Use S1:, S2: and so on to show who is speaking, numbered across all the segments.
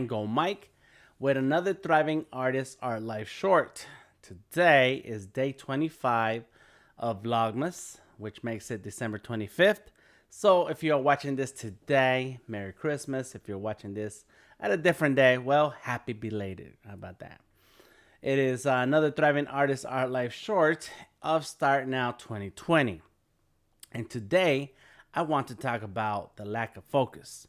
S1: Go Mike with another Thriving Artist Art Life short. Today is day 25 of Vlogmas, which makes it December 25th. So if you're watching this today, Merry Christmas. If you're watching this at a different day, well, happy belated. How about that? It is another Thriving Artist Art Life short of Start Now 2020. And today, I want to talk about the lack of focus,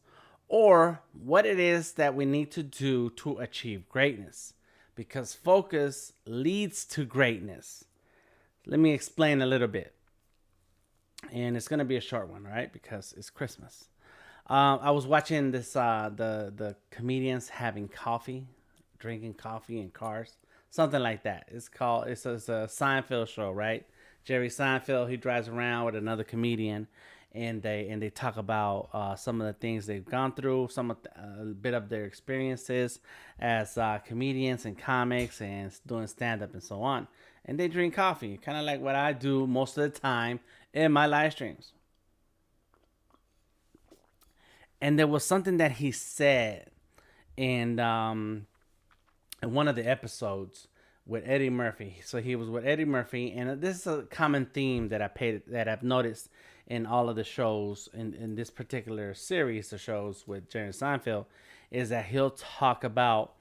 S1: or what it is that we need to do to achieve greatness, because focus leads to greatness. Let me explain a little bit, and it's going to be a short one, right? Because it's Christmas. I was watching this the comedians having coffee, drinking coffee in cars, something like that. It's a Seinfeld show, right? Jerry Seinfeld, he drives around with another comedian, and they talk about some of the things they've gone through, a bit of their experiences as comedians and comics and doing stand up and so on. And they drink coffee, kind of like what I do most of the time in my live streams. And there was something that he said in one of the episodes with Eddie Murphy. So he was with Eddie Murphy, and this is a common theme that I've noticed in all of the shows in this particular series of shows with Jerry Seinfeld, is that he'll talk about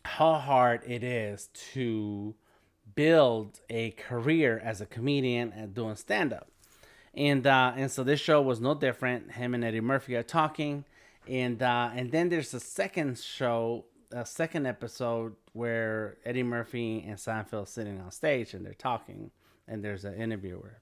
S1: how hard it is to build a career as a comedian and doing stand up. And so this show was no different. Him and Eddie Murphy are talking, and then there's a second episode where Eddie Murphy and Seinfeld sitting on stage and they're talking, and there's an interviewer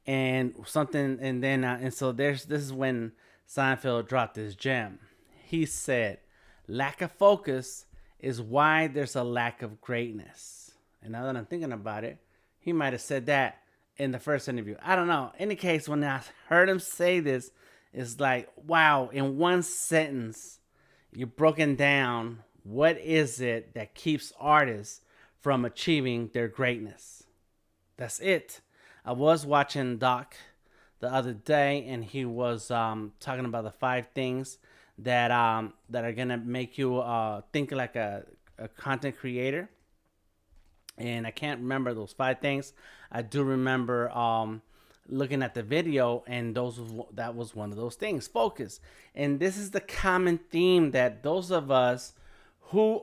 S1: and something, and so this is when Seinfeld dropped this gem. He said, "Lack of focus is why there's a lack of greatness." And now that I'm thinking about it, he might have said that in the first interview. I don't know. In any case, when I heard him say this, it's like, wow, in one sentence, you've broken down what is it that keeps artists from achieving their greatness. That's it. I was watching Doc the other day, and he was talking about the 5 things that are gonna make you think like a content creator. And I can't remember those 5 things. I do remember looking at the video, and that was one of those things. Focus. And this is the common theme that those of us who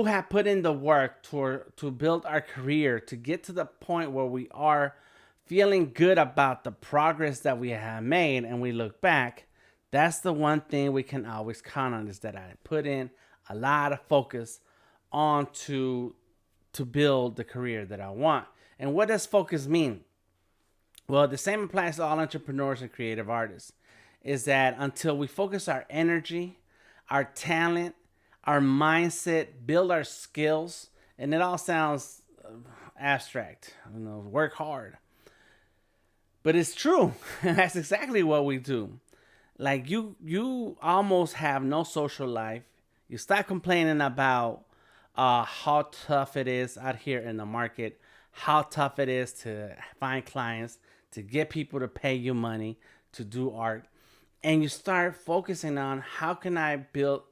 S1: have put in the work to build our career, to get to the point where we are feeling good about the progress that we have made, and we look back, that's the one thing we can always count on, is that I put in a lot of focus on to build the career that I want. And what does focus mean? Well, the same applies to all entrepreneurs and creative artists, is that until we focus our energy, our talent, our mindset, build our skills, and it all sounds abstract, work hard. But it's true. That's exactly what we do. Like you almost have no social life. You start complaining about how tough it is out here in the market, how tough it is to find clients, to get people to pay you money to do art. And you start focusing on, how can I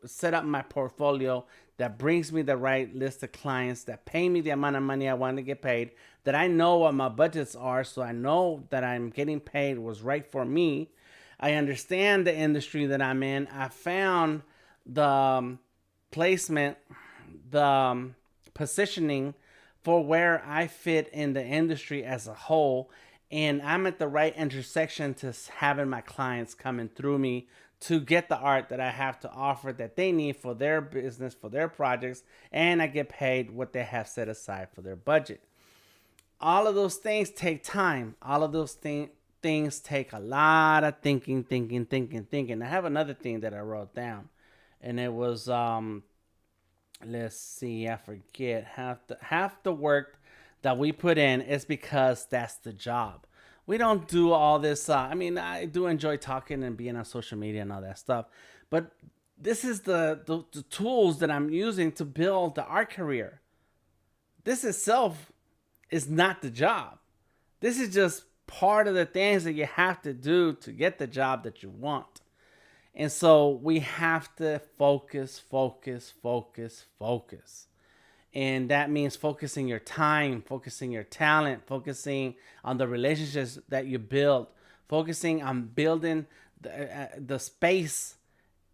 S1: set up my portfolio that brings me the right list of clients, that pay me the amount of money I want to get paid, that I know what my budgets are, so I know that I'm getting paid was right for me. I understand the industry that I'm in. I found the placement, the positioning for where I fit in the industry as a whole, and I'm at the right intersection to having my clients coming through me to get the art that I have to offer that they need for their business, for their projects, and I get paid what they have set aside for their budget. All of those things take time. All of those things take a lot of thinking. I have another thing that I wrote down, and it was let's see, I forget. Half the work that we put in is because that's the job. We don't do all this. I do enjoy talking and being on social media and all that stuff, but this is the tools that I'm using to build the art career. This itself is not the job. This is just part of the things that you have to do to get the job that you want. And so we have to focus, focus, focus, focus. And that means focusing your time, focusing your talent, focusing on the relationships that you build, focusing on building the space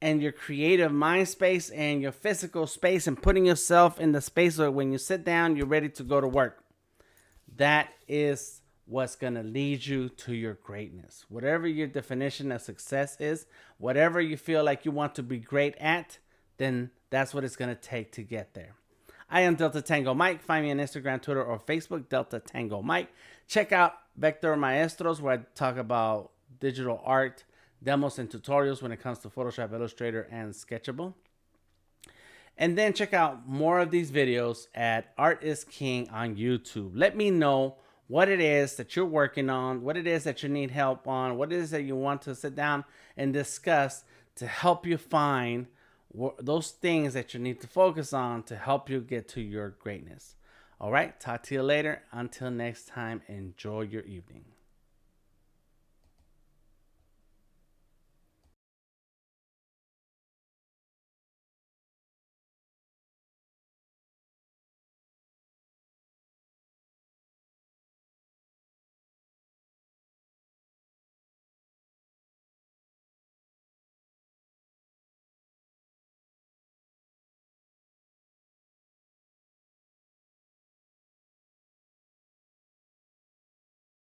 S1: and your creative mind space and your physical space, and putting yourself in the space where when you sit down, you're ready to go to work. That is what's going to lead you to your greatness. Whatever your definition of success is, whatever you feel like you want to be great at, then that's what it's going to take to get there. I am Delta Tango Mike. Find me on Instagram, Twitter, or Facebook, Delta Tango Mike. Check out Vector Maestros, where I talk about digital art, demos, and tutorials when it comes to Photoshop, Illustrator, and Sketchable. And then check out more of these videos at Art is King on YouTube. Let me know what it is that you're working on, what it is that you need help on, what it is that you want to sit down and discuss to help you find those things that you need to focus on to help you get to your greatness. All right, talk to you later. Until next time, enjoy your evening.